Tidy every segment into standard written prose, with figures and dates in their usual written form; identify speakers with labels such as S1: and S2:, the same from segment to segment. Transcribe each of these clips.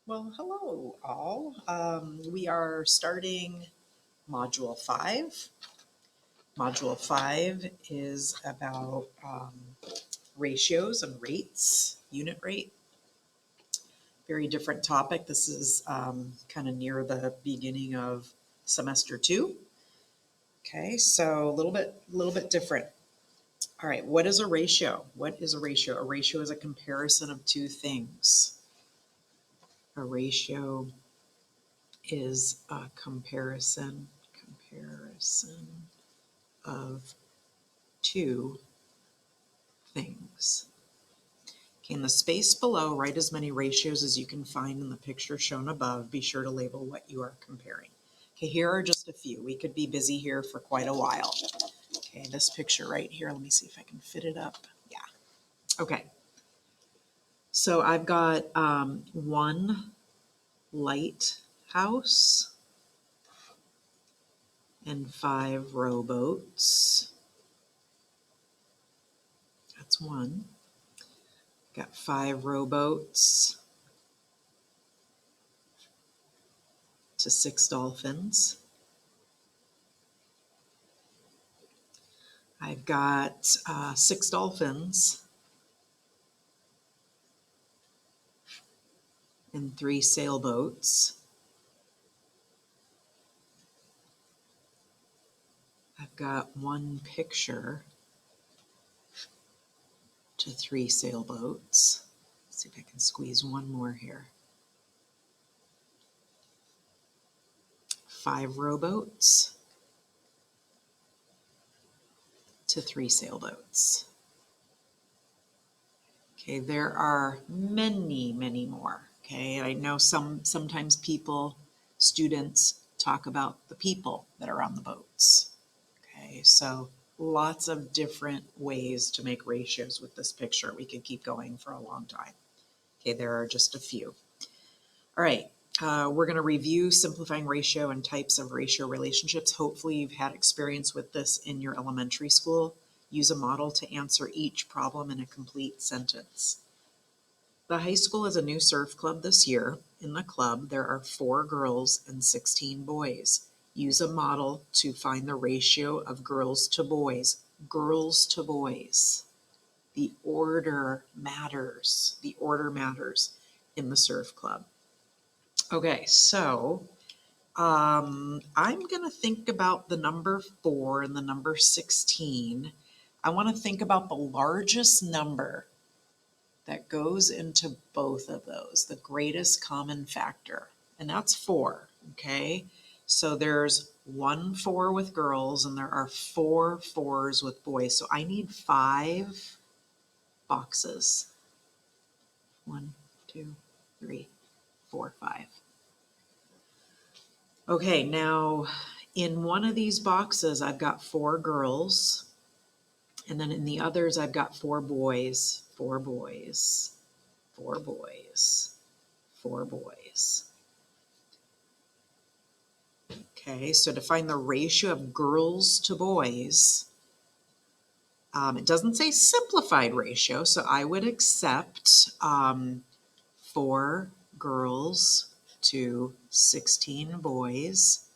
S1: Well, hello all. We are starting Module 5. Module 5 is about ratios and rates, unit rate. Very different topic. This is kind of near the beginning of semester 2. Okay, so a little bit different. All right, what is a ratio? What is a ratio? A ratio is a comparison of two things. A ratio is a comparison of two things. Okay, in the space below, write as many ratios as you can find in the picture shown above. Be sure to label what you are comparing. Okay, here are just a few. We could be busy here for quite a while. Okay, this picture right here, let me see if I can fit it up. Yeah. Okay. So I've got one lighthouse and 5 rowboats. That's one. Got 5 rowboats to 6 dolphins. I've got 6 dolphins and 3 sailboats. I've got 1 picture to 3 sailboats. Let's see if I can squeeze one more here. 5 rowboats to 3 sailboats. Okay, there are many more. Okay, I know sometimes students talk about the people that are on the boats. Okay, so lots of different ways to make ratios with this picture. We could keep going for a long time. Okay, there are just a few. All right, we're going to review simplifying ratio and types of ratio relationships. Hopefully you've had experience with this in your elementary school. Use a model to answer each problem in a complete sentence. The high school is a new surf club this year. In the club, there are 4 girls and 16 boys. Use a model to find the ratio of girls to boys. Girls to boys. The order matters. The order matters in the surf club. Okay, so I'm going to think about the number 4 and the number 16. I want to think about the largest number that goes into both of those, the greatest common factor, and that's 4, okay? So there's 1 4 with girls and there are 4 4s with boys. So I need 5 boxes. 1, 2, 3, 4, 5. Okay, now in one of these boxes, I've got 4 girls, and then in the others, I've got 4 boys, 4 boys, 4 boys, 4 boys. Okay, so to find the ratio of girls to boys, it doesn't say simplified ratio, so I would accept 4 girls to 16 boys,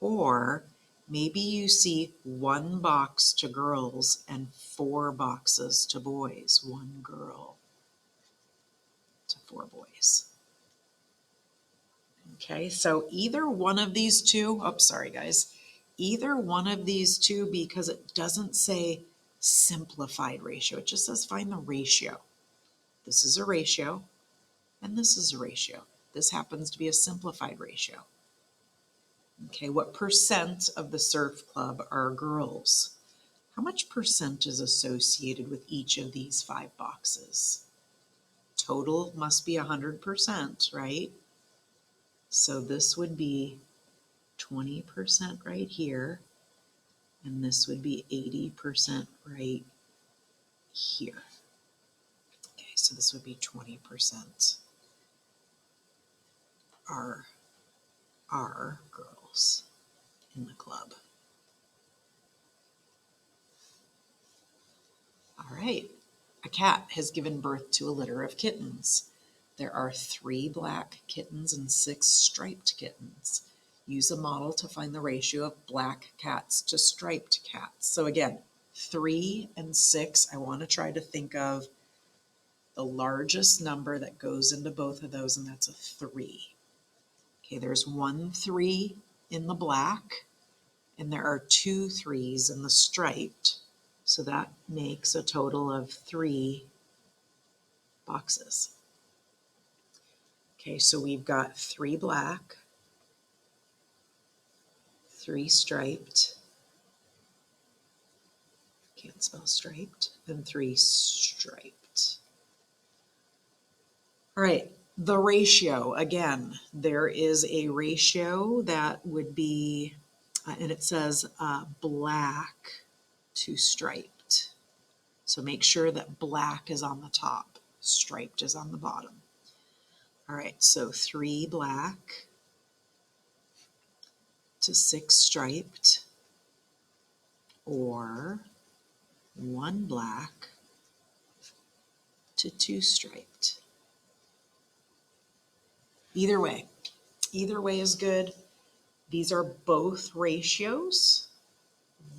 S1: or maybe you see 1 box to girls and 4 boxes to boys, 1 girl to 4 boys. Okay, so either one of these two, sorry guys, either one of these two, because it doesn't say simplified ratio, it just says find the ratio. This is a ratio, and this is a ratio. This happens to be a simplified ratio. Okay, what percent of the surf club are girls? How much percent is associated with each of these 5 boxes? Total must be 100%, right? So this would be 20% right here, and this would be 80% right here. Okay, so this would be 20% are girls in the club. All right, a cat has given birth to a litter of kittens. There are 3 black kittens and 6 striped kittens. Use a model to find the ratio of black cats to striped cats. So again, 3 and 6, I want to try to think of the largest number that goes into both of those, and that's a 3. Okay, there's 1 3 in the black, and there are 2 3s in the striped. So that makes a total of 3 boxes. Okay, so we've got 3 black, 3 striped, can't spell striped, and 3 striped. All right, the ratio, again, there is a ratio that would be, and it says black to striped. So make sure that black is on the top, striped is on the bottom. All right, so 3 black to 6 striped, or 1 black to 2 striped. Either way is good. These are both ratios.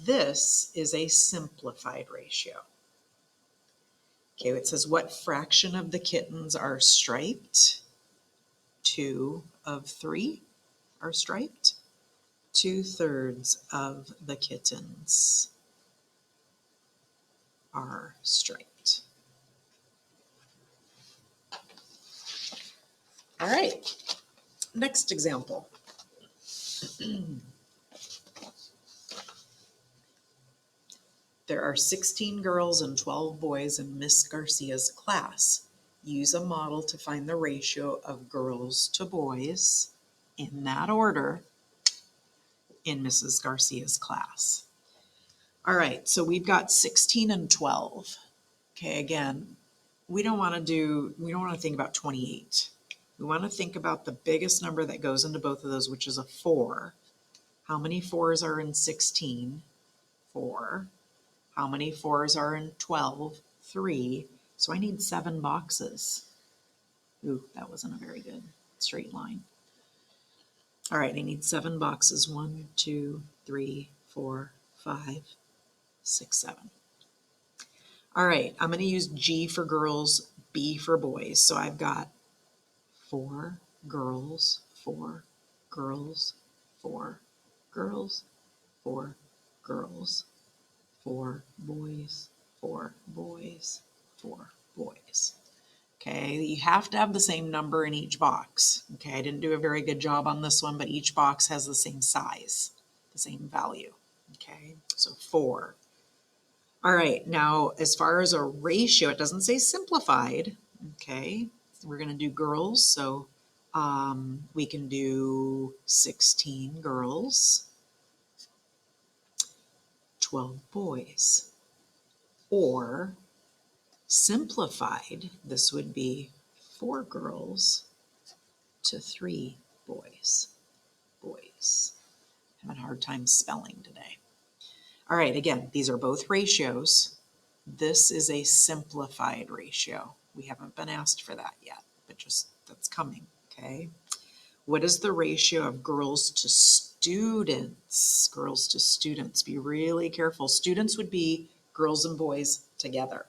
S1: This is a simplified ratio. Okay, it says what fraction of the kittens are striped? 2 of 3 are striped. 2/3 of the kittens are striped. All right, next example. There are 16 girls and 12 boys in Miss Garcia's class. Use a model to find the ratio of girls to boys in that order in Mrs. Garcia's class. All right, so we've got 16 and 12. Okay, again, we don't want to think about 28. We want to think about the biggest number that goes into both of those, which is a 4. How many 4s are in 16? 4. How many 4s are in 12? 3. So I need 7 boxes. Ooh, that wasn't a very good straight line. All right, I need 7 boxes. 1, 2, 3, 4, 5, 6, 7. All right, I'm going to use G for girls, B for boys. So I've got 4 girls, 4 girls, 4 girls, 4 girls, 4 boys, 4 boys, 4 boys. Okay, you have to have the same number in each box. Okay, I didn't do a very good job on this one, but each box has the same size, the same value. Okay, so 4. All right, now as far as a ratio, it doesn't say simplified. Okay, we're going to do girls, so we can do 16 girls, 12 boys. Or simplified, this would be 4 girls to 3 boys. Boys. Having a hard time spelling today. All right, again, these are both ratios. This is a simplified ratio. We haven't been asked for that yet, but just that's coming, okay? What is the ratio of girls to students? Girls to students. Be really careful. Students would be girls and boys together.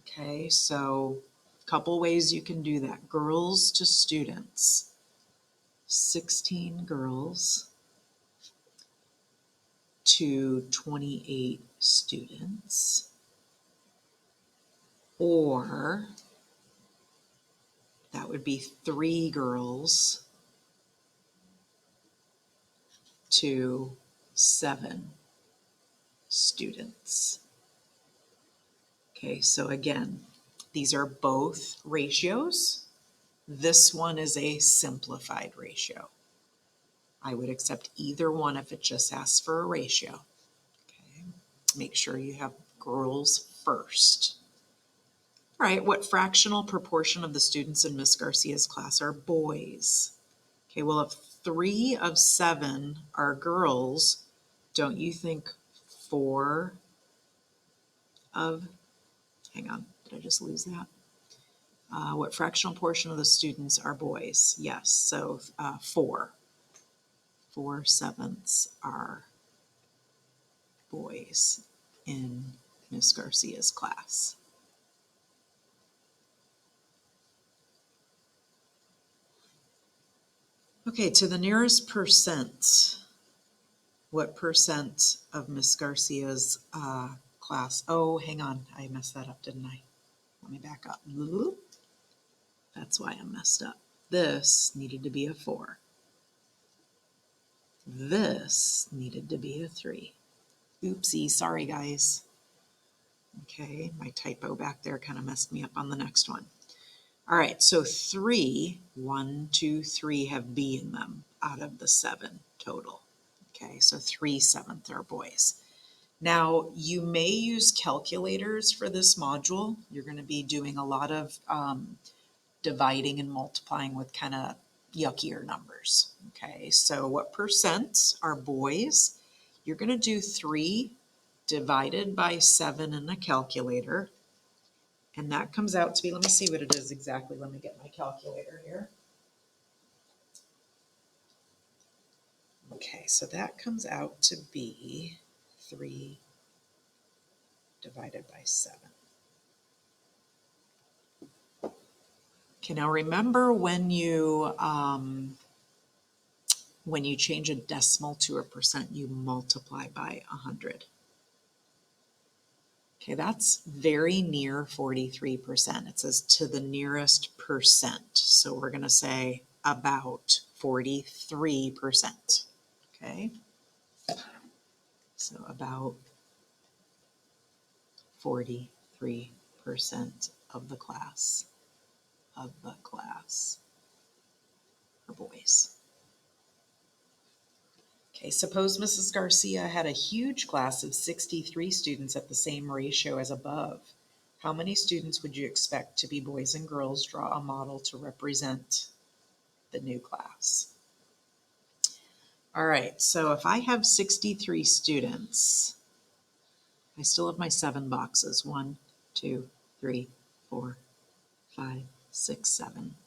S1: Okay, so a couple ways you can do that. Girls to students. 16 girls to 28 students. Or that would be 3 girls to 7 students. Okay, so again, these are both ratios. This one is a simplified ratio. I would accept either one if it just asks for a ratio. Okay, make sure you have girls first. All right, what fractional proportion of the students in Miss Garcia's class are boys? Okay, well, if 3 of 7 are girls, don't you think 4 of, hang on, did I just lose that? What fractional portion of the students are boys? Yes, so 4. 4/7 are boys in Miss Garcia's class. Okay, to the nearest percent, what percent of Miss Garcia's class? Oh, hang on, I messed that up, didn't I? Let me back up. That's why I'm messed up. This needed to be a 4. This needed to be a 3. Oopsie, sorry guys. Okay, my typo back there kind of messed me up on the next one. All right, so 3, 1, 2, 3 have B in them out of the 7 total. Okay, so 3/7 are boys. Now, you may use calculators for this module. You're going to be doing a lot of dividing and multiplying with kind of yuckier numbers. Okay, so what percent are boys? You're going to do 3 divided by 7 in a calculator. And that comes out to be, let me see what it is exactly. Let me get my calculator here. Okay, so that comes out to be 3 divided by 7. Okay, now remember when you change a decimal to a percent, you multiply by 100. Okay, that's very near 43%. It says to the nearest percent. So we're going to say about 43%. Okay, so about 43% of the class are boys. Okay, suppose Mrs. Garcia had a huge class of 63 students at the same ratio as above. How many students would you expect to be boys and girls? Draw a model to represent the new class. All right, so if I have 63 students, I still have my 7 boxes. 1, 2, 3, 4, 5, 6, 7.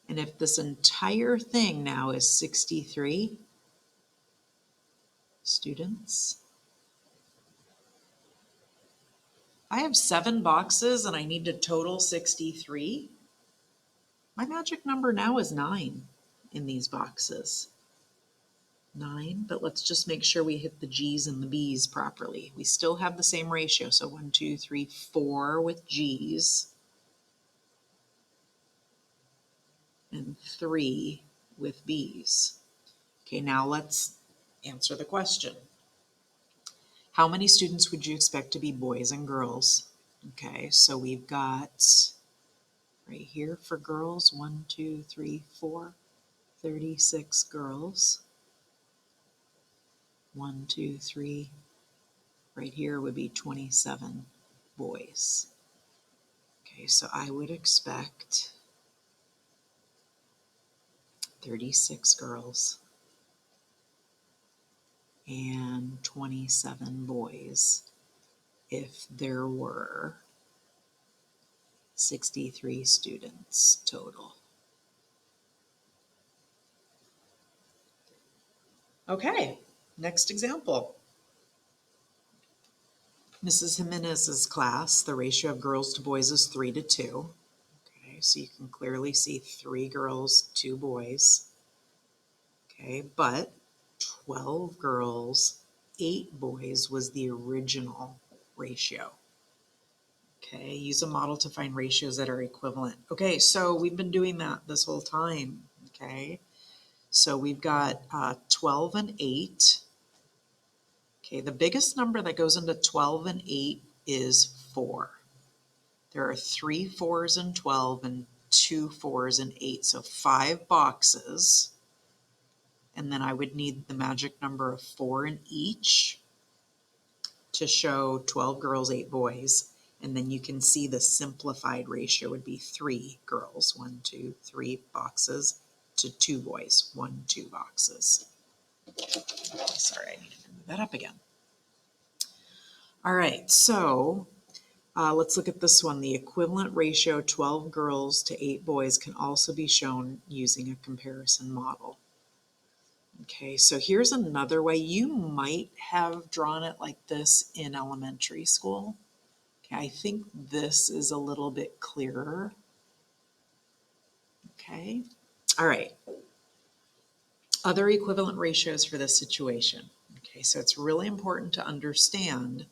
S1: And if this entire thing now is 63 students, I have 7 boxes and I need to total 63. My magic number now is 9 in these boxes. 9, but let's just make sure we hit the G's and the B's properly. We still have the same ratio, so 1, 2, 3, 4 with G's and 3 with B's. Okay, now let's answer the question. How many students would you expect to be boys and girls? Okay, so we've got right here for girls, 1, 2, 3, 4, 36 girls. 1, 2, 3, right here would be 27 boys. Okay, so I would expect 36 girls and 27 boys if there were 63 students total. Okay, next example. Mrs. Jimenez's class, the ratio of girls to boys is 3:2. Okay, so you can clearly see 3 girls, 2 boys. Okay, but 12 girls, 8 boys was the original ratio. Okay, use a model to find ratios that are equivalent. Okay, so we've been doing that this whole time. Okay, so we've got 12 and 8. Okay, the biggest number that goes into 12 and 8 is 4. There are 3 4s in 12 and 2 4s in 8, so 5 boxes. And then I would need the magic number of 4 in each to show 12 girls, 8 boys. And then you can see the simplified ratio would be 3 girls, 1, 2, 3 boxes, to 2 boys, 1, 2 boxes. Sorry, I need to move that up again. All right, so Let's look at this one. The equivalent ratio 12 girls to 8 boys can also be shown using a comparison model. Okay, so here's another way. You might have drawn it like this in elementary school. Okay, I think this is a little bit clearer. Okay, all right. Other equivalent ratios for this situation. Okay, so it's really important to understand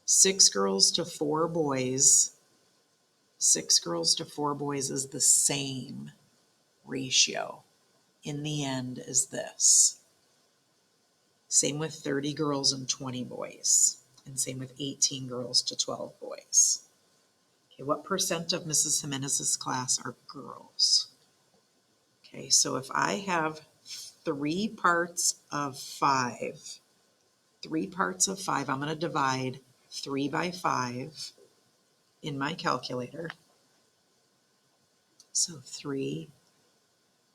S1: 6 girls to 4 boys. 6 girls to 4 boys is the same ratio in the end as this. Same with 30 girls and 20 boys. And same with 18 girls to 12 boys. Okay, what percent of Mrs. Jimenez's class are girls? Okay, so if I have 3 parts of 5, 3 parts of 5, I'm going to divide 3 by 5 in my calculator. So 3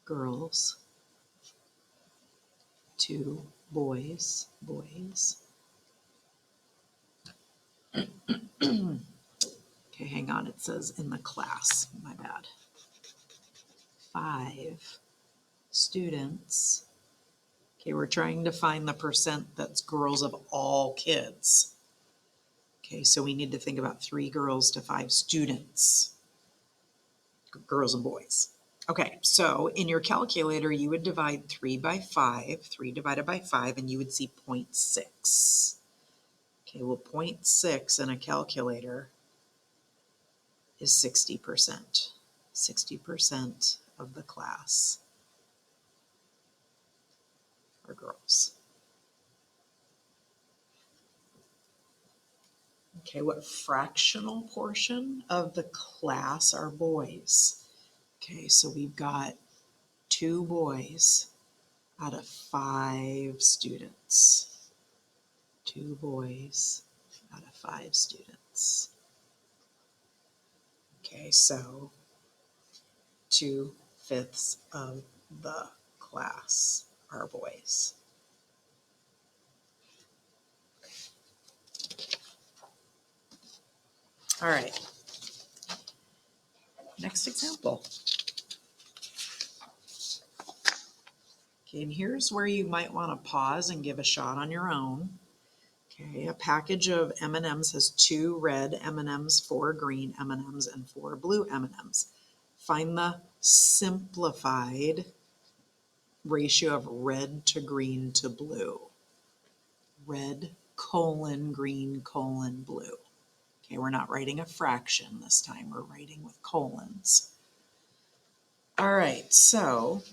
S1: girls, 2 boys. Okay, hang on, it says in the class, my bad. 5 students. Okay, we're trying to find the percent that's girls of all kids. Okay, so we need to think about 3 girls to 5 students, girls and boys. Okay, so in your calculator, you would divide 3 by 5, 3 divided by 5, and you would see 0.6. Okay, well, 0.6 in a calculator is 60%. 60% of the class are girls. Okay, what fractional portion of the class are boys? Okay, so we've got 2 boys out of 5 students. 2 boys out of 5 students. Okay, so 2/5 of the class are boys. All right, next example. Okay, and here's where you might want to pause and give a shot on your own. Okay, a package of M&Ms has 2 red M&Ms, 4 green M&Ms, and 4 blue M&Ms. Find the simplified ratio of red to green to blue. Red colon green colon blue. Okay, we're not writing a fraction this time, we're writing with colons. All right, so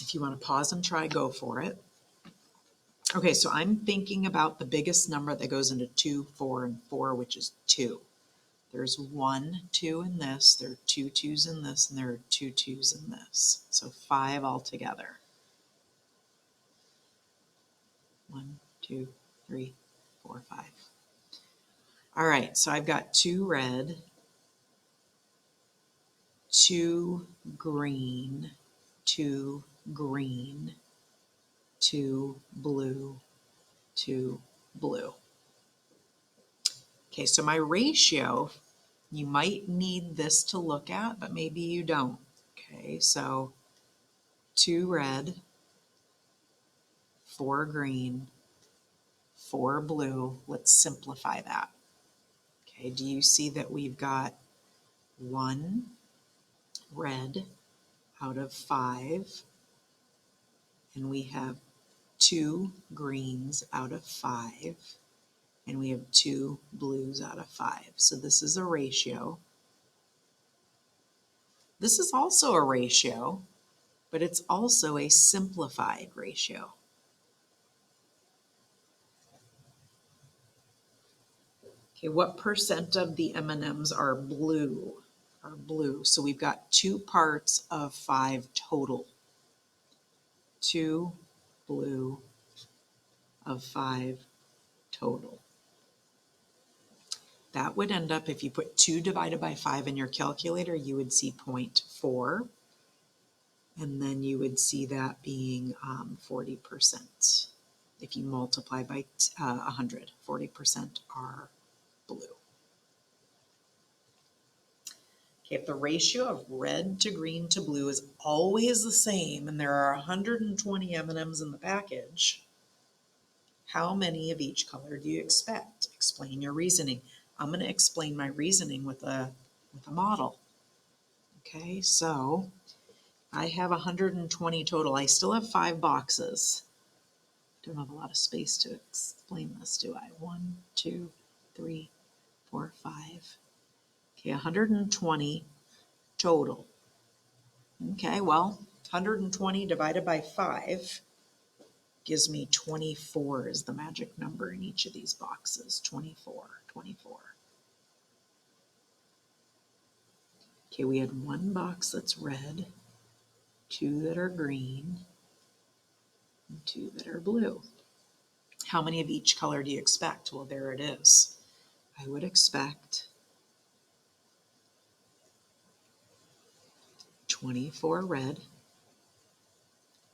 S1: if you want to pause and try, go for it. Okay, so I'm thinking about the biggest number that goes into 2, 4, and 4, which is 2. There's 1 2 in this, there are 2 2s in this, and there are 2 2s in this. So 5 altogether. 1 2 3 4 5. All right, so I've got 2 red, 2 green, 2 green, 2 blue, 2 blue. Okay, so my ratio, you might need this to look at, but maybe you don't. Okay, so 2 red, 4 green, 4 blue. Let's simplify that. Okay, do you see that we've got 1 red out of 5, and we have 2 greens out of 5, and we have 2 blues out of 5. So this is a ratio. This is also a ratio, but it's also a simplified ratio. Okay, what percent of the M&Ms are blue? So we've got 2 parts of 5 total. 2 blue of 5 total. That would end up, if you put 2 divided by 5 in your calculator, you would see 0.4. And then you would see that being 40%. If you multiply by 100, 40% are blue. Okay, if the ratio of red to green to blue is always the same and there are 120 M&Ms in the package, how many of each color do you expect? Explain your reasoning. I'm going to explain my reasoning with a model. Okay, so I have 120 total. I still have 5 boxes. Don't have a lot of space to explain this, do I? 1, 2, 3, 4, 5. Okay, 120 total. Okay, well, 120 divided by 5 gives me 24 is the magic number in each of these boxes. 24, 24. Okay, we had 1 box that's red, 2 that are green, and 2 that are blue. How many of each color do you expect? Well, there it is. I would expect 24 red,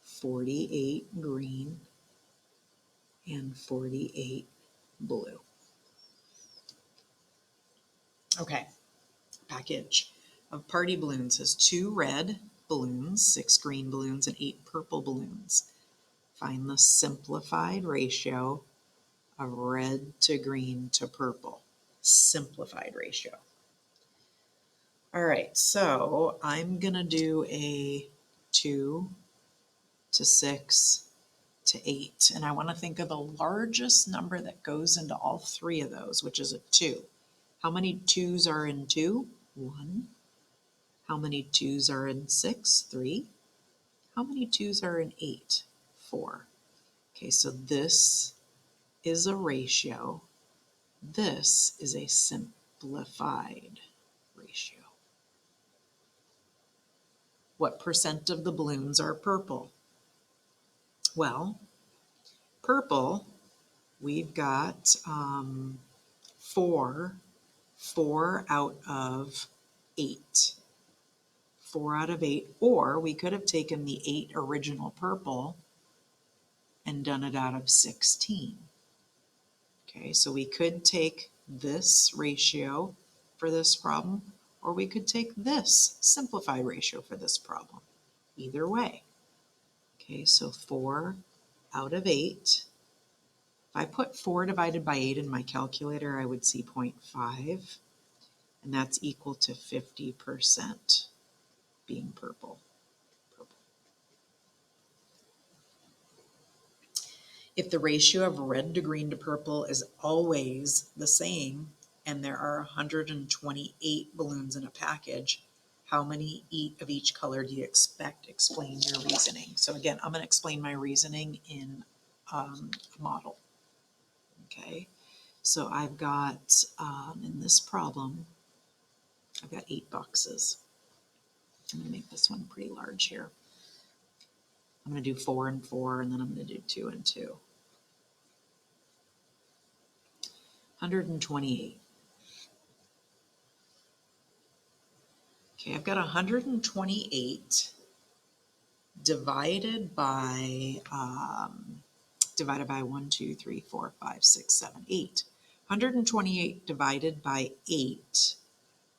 S1: 48 green, and 48 blue. Okay, package of party balloons has 2 red balloons, 6 green balloons, and 8 purple balloons. Find the simplified ratio of red to green to purple. Simplified ratio. All right, so I'm going to do a 2 to 6 to 8. And I want to think of the largest number that goes into all 3 of those, which is a 2. How many 2s are in 2? 1. How many 2s are in 6? 3. How many 2s are in 8? 4. Okay, so this is a ratio. This is a simplified ratio. What percent of the balloons are purple? Well, purple, we've got 4 out of 8. 4 out of 8, or we could have taken the 8 original purple and done it out of 16. Okay, so we could take this ratio for this problem, or we could take this simplified ratio for this problem. Either way. Okay, so 4 out of 8. If I put 4 divided by 8 in my calculator, I would see 0.5, and that's equal to 50% being purple. If the ratio of red to green to purple is always the same, and there are 128 balloons in a package, how many of each color do you expect? Explain your reasoning. So again, I'm going to explain my reasoning in a model. Okay, so I've got, in this problem, I've got 8 boxes. I'm going to make this one pretty large here. I'm going to do 4 and 4, and then I'm going to do 2 and 2. 128. Okay, I've got 128 divided by 1, 2, 3, 4, 5, 6, 7, 8. 128 divided by 8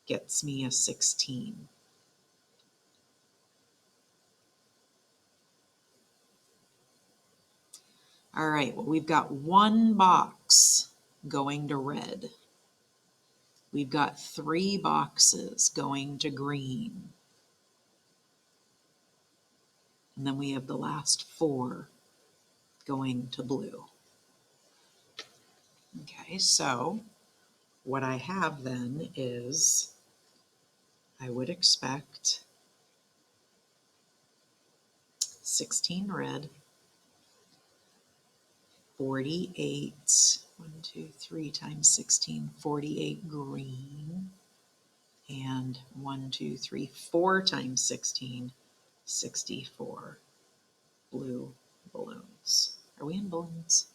S1: gets me a 16. All right, well, we've got 1 box going to red. We've got 3 boxes going to green. And then we have the last 4 going to blue. Okay, so what I have then is I would expect 16 red, 48, 1, 2, 3 times 16, 48 green, and 1, 2, 3, 4 times 16, 64 blue balloons. Are we in balloons?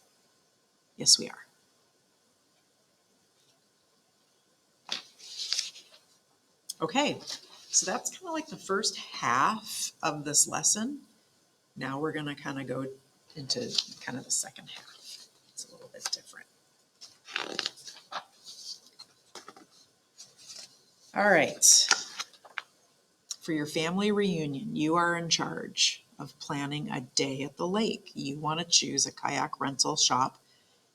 S1: Yes, we are. Okay, so that's kind of like the first half of this lesson. Now we're going to kind of go into kind of the second half. It's a little bit different. All right, For your family reunion, you are in charge of planning a day at the lake. You want to choose a kayak rental shop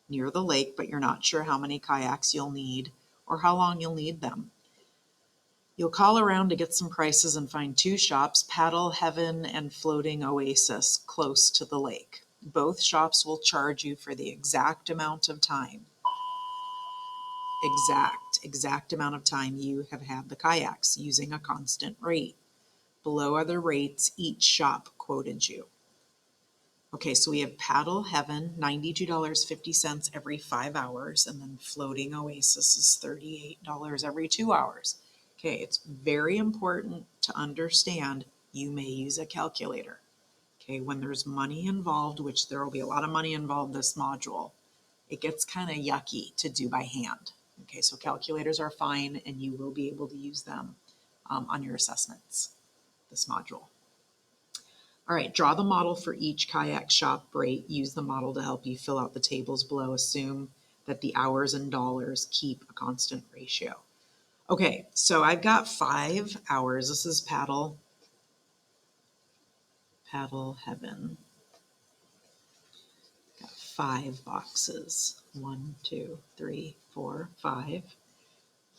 S1: near the lake, but you're not sure how many kayaks you'll need or how long you'll need them. You'll call around to get some prices and find two shops, Paddle Heaven and Floating Oasis, close to the lake. Both shops will charge you for the exact amount of time. Exact amount of time you have had the kayaks using a constant rate. Below are the rates each shop quoted you. Okay, so we have Paddle Heaven, $92.50 every 5 hours, and then Floating Oasis is $38 every 2 hours. Okay, it's very important to understand you may use a calculator. Okay, when there's money involved, which there will be a lot of money involved this module, it gets kind of yucky to do by hand. Okay, so calculators are fine and you will be able to use them on your assessments, this module. All right, draw the model for each kayak shop rate. Use the model to help you fill out the tables below. Assume that the hours and dollars keep a constant ratio. Okay, so I've got 5 hours. This is Paddle Heaven. Got 5 boxes. 1, 2, 3, 4, 5.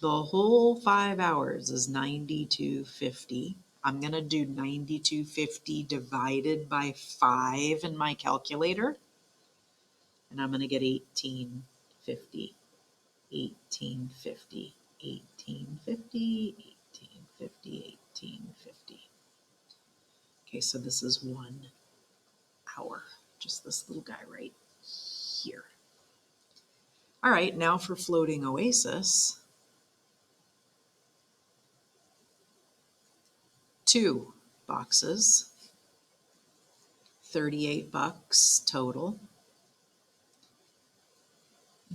S1: The whole 5 hours is $92.50. I'm going to do $92.50 divided by 5 in my calculator. And I'm going to get $18.50. $18.50. $18.50. $18.50. $18.50. Okay, so this is 1 hour. Just this little guy right here. All right, now for Floating Oasis. 2 boxes, $38 total,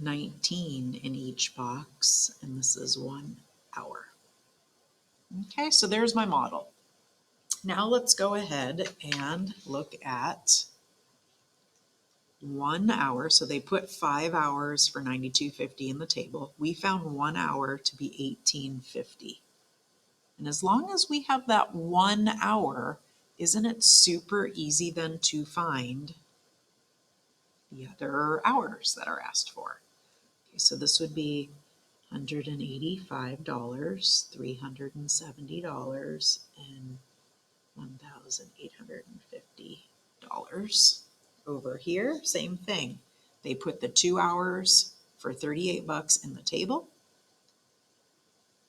S1: 19 in each box, and this is 1 hour. Okay, so there's my model. Now let's go ahead and look at 1 hour. So they put 5 hours for $92.50 in the table. We found 1 hour to be $18.50. And as long as we have that 1 hour, isn't it super easy then to find the other hours that are asked for? Okay, so this would be $185, $370, and $1,850. Over here, same thing. They put the 2 hours for $38 in the table.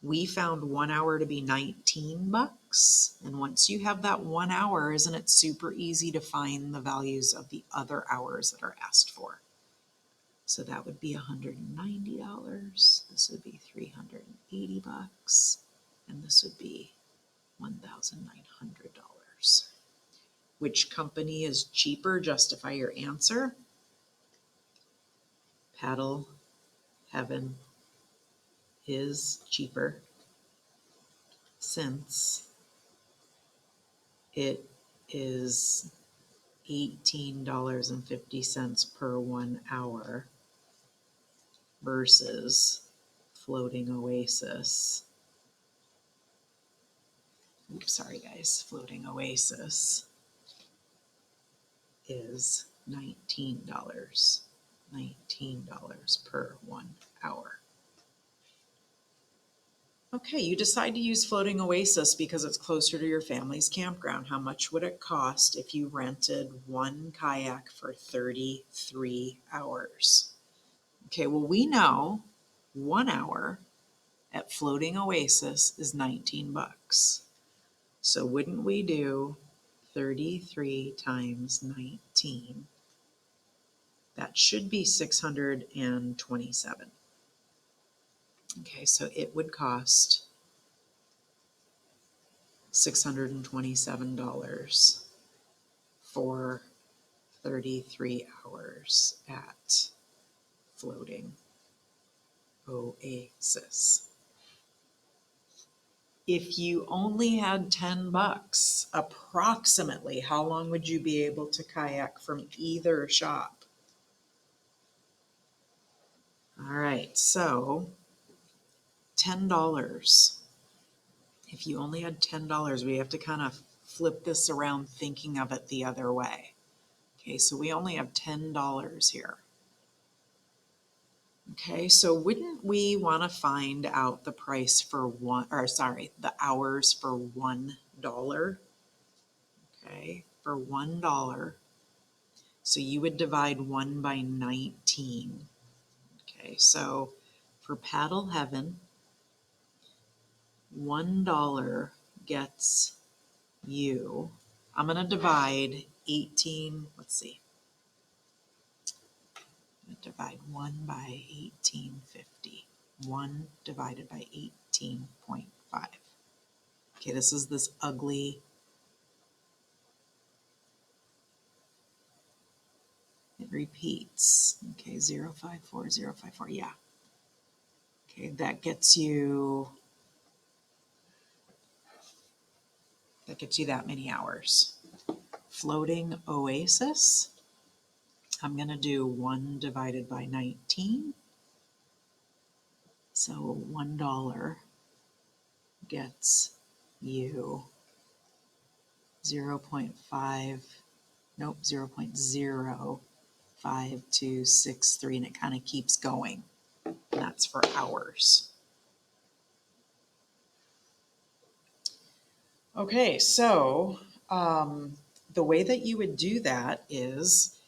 S1: We found 1 hour to be $19. And once you have that 1 hour, isn't it super easy to find the values of the other hours that are asked for? So that would be $190. This would be $380. And this would be $1,900. Which company is cheaper? Justify your answer. Paddle Heaven is cheaper since it is $18.50 per 1 hour versus Floating Oasis. Oops, sorry guys. Floating Oasis is $19 per 1 hour. Okay, you decide to use Floating Oasis because it's closer to your family's campground. How much would it cost if you rented 1 kayak for 33 hours? Okay, well, we know 1 hour at Floating Oasis is $19. So wouldn't we do 33 times 19? That should be 627. Okay, so it would cost $627 for 33 hours at Floating Oasis. If you only had $10, approximately, how long would you be able to kayak from either shop? All right, so $10 if you only had $10, we have to kind of flip this around thinking of it the other way. Okay, so we only have $10 here. Okay, so wouldn't we want to find out the price for the hours for $1? Okay, for $1. So you would divide 1 by 19. Okay, so for Paddle Heaven, $1 gets you, I'm going to divide 18, let's see, I'm going to divide 1 by 1850. 1 divided by 18.5. Okay, this is this ugly, it repeats. Okay, 054054, yeah. Okay, that gets you that many hours. Floating Oasis, I'm going to do 1 divided by 19. So $1 gets you 0.5, nope, 0.05263, and it kind of keeps going. And that's for hours. Okay, so the way that you would do that is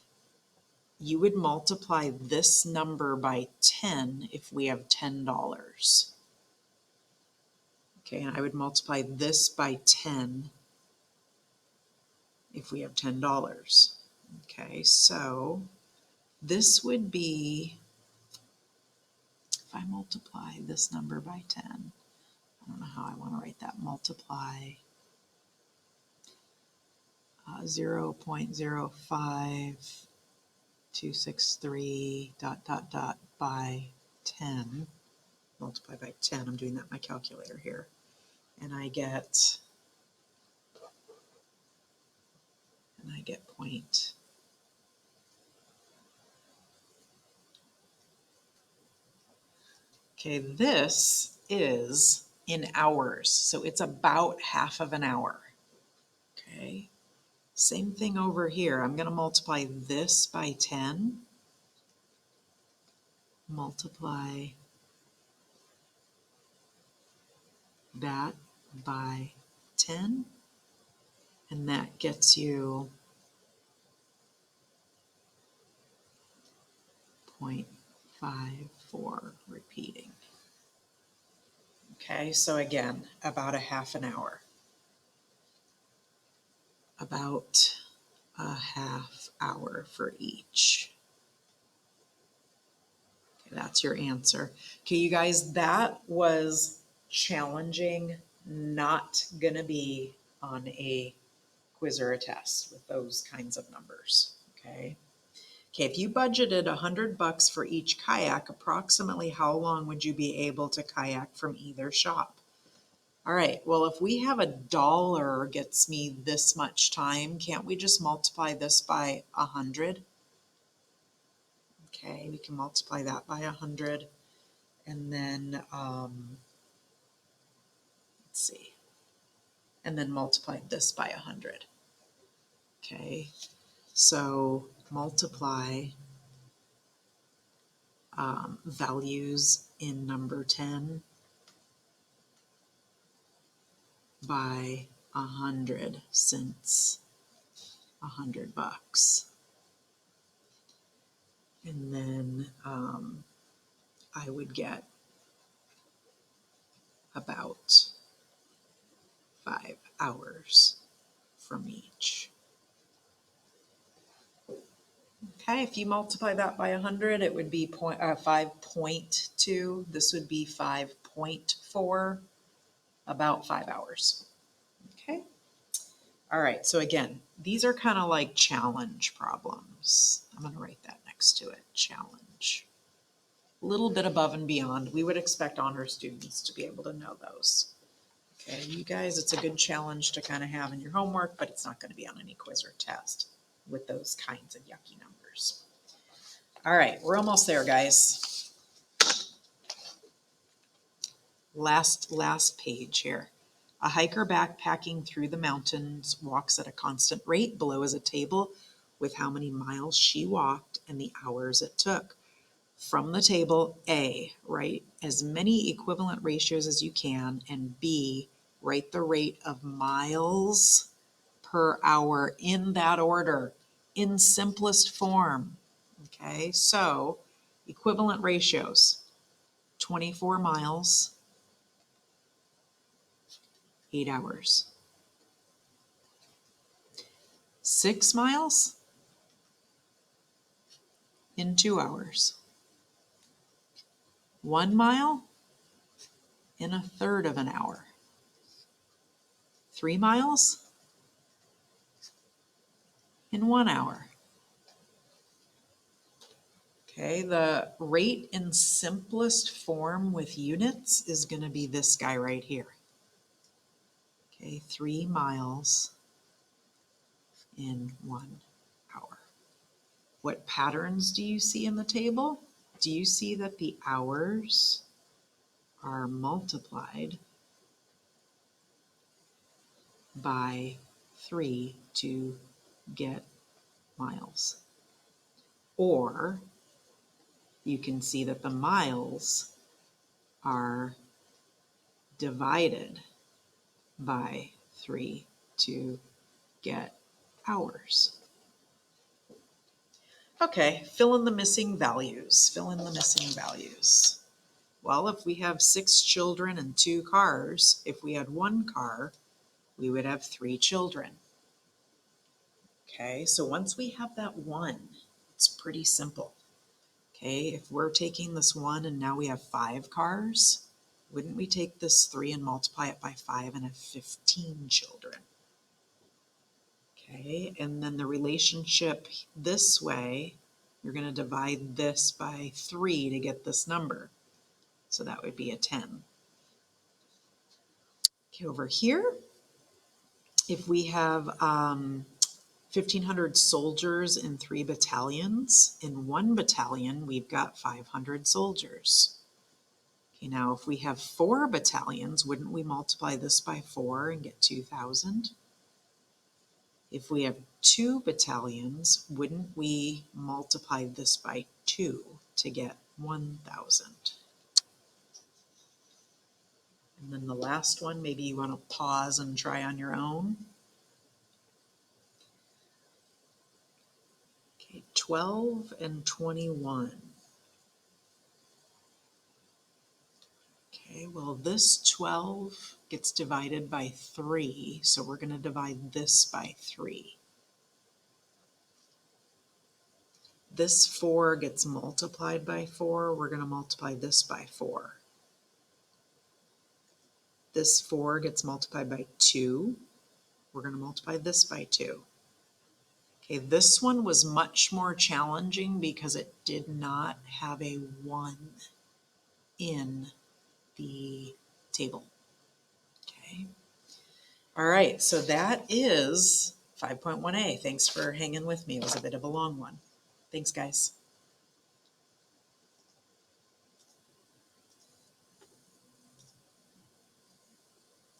S1: you would multiply this number by 10 if we have $10. Okay, and I would multiply this by 10 if we have $10. Okay, so this would be, if I multiply this number by 10, I don't know how I want to write that, multiply 0.05263 ... by 10, multiply by 10, I'm doing that in my calculator here, and I get point. Okay, this is in hours, so it's about half of an hour. Okay, same thing over here. I'm going to multiply this by 10, multiply that by 10, and that gets you 0.54 repeating. Okay, so again, about a half an hour. About a half hour for each. Okay, that's your answer. Okay, you guys, that was challenging, not gonna be on a quiz or a test with those kinds of numbers, okay? Okay, if you budgeted $100 for each kayak, approximately how long would you be able to kayak from either shop? All right, well, if we have $1 gets me this much time, can't we just multiply this by 100? Okay, we can multiply that by 100, and then, let's see, and then multiply this by 100. Okay, so multiply values in number 10 by 100 cents, $100. And then I would get about 5 hours from each. Okay, if you multiply that by 100, it would be 5.2. This would be 5.4, about 5 hours. Okay. All right, so again, these are kind of like challenge problems. I'm going to write that next to it, challenge. A little bit above and beyond. We would expect honor students to be able to know those. Okay, you guys, it's a good challenge to kind of have in your homework, but it's not going to be on any quiz or test with those kinds of yucky numbers. All right, we're almost there, guys. Last page here. A hiker backpacking through the mountains walks at a constant rate. Below is a table with how many miles she walked and the hours it took. From the table, A, write as many equivalent ratios as you can, and B, write the rate of miles per hour in that order, in simplest form. Okay, so equivalent ratios, 24 miles, 8 hours. 6 miles in 2 hours. 1 mile in a third of an hour. 3 miles in 1 hour. Okay, the rate in simplest form with units is going to be this guy right here. Okay, 3 miles in 1 hour. What patterns do you see in the table? Do you see that the hours are multiplied by 3 to get miles? Or you can see that the miles are divided by 3 to get hours. Okay, fill in the missing values. Fill in the missing values. Well, if we have 6 children and 2 cars, if we had 1 car, we would have 3 children. Okay, so once we have that 1, it's pretty simple. Okay, if we're taking this 1 and now we have 5 cars, wouldn't we take this 3 and multiply it by 5 and have 15 children? Okay, and then the relationship this way, you're going to divide this by 3 to get this number. So that would be a 10. Okay, over here, if we have 1,500 soldiers in 3 battalions, in 1 battalion, we've got 500 soldiers. Okay, now if we have 4 battalions, wouldn't we multiply this by 4 and get 2,000? If we have 2 battalions, wouldn't we multiply this by 2 to get 1,000? And then the last one, maybe you want to pause and try on your own. Okay, 12 and 21. Okay, well, this 12 gets divided by 3, so we're going to divide this by 3. This 4 gets multiplied by 4, we're going to multiply this by 4. This 4 gets multiplied by 2, we're going to multiply this by 2. Okay, this one was much more challenging because it did not have a 1 in the table. Okay. All right, so that is 5.1a. Thanks for hanging with me. It was a bit of a long one. Thanks, guys.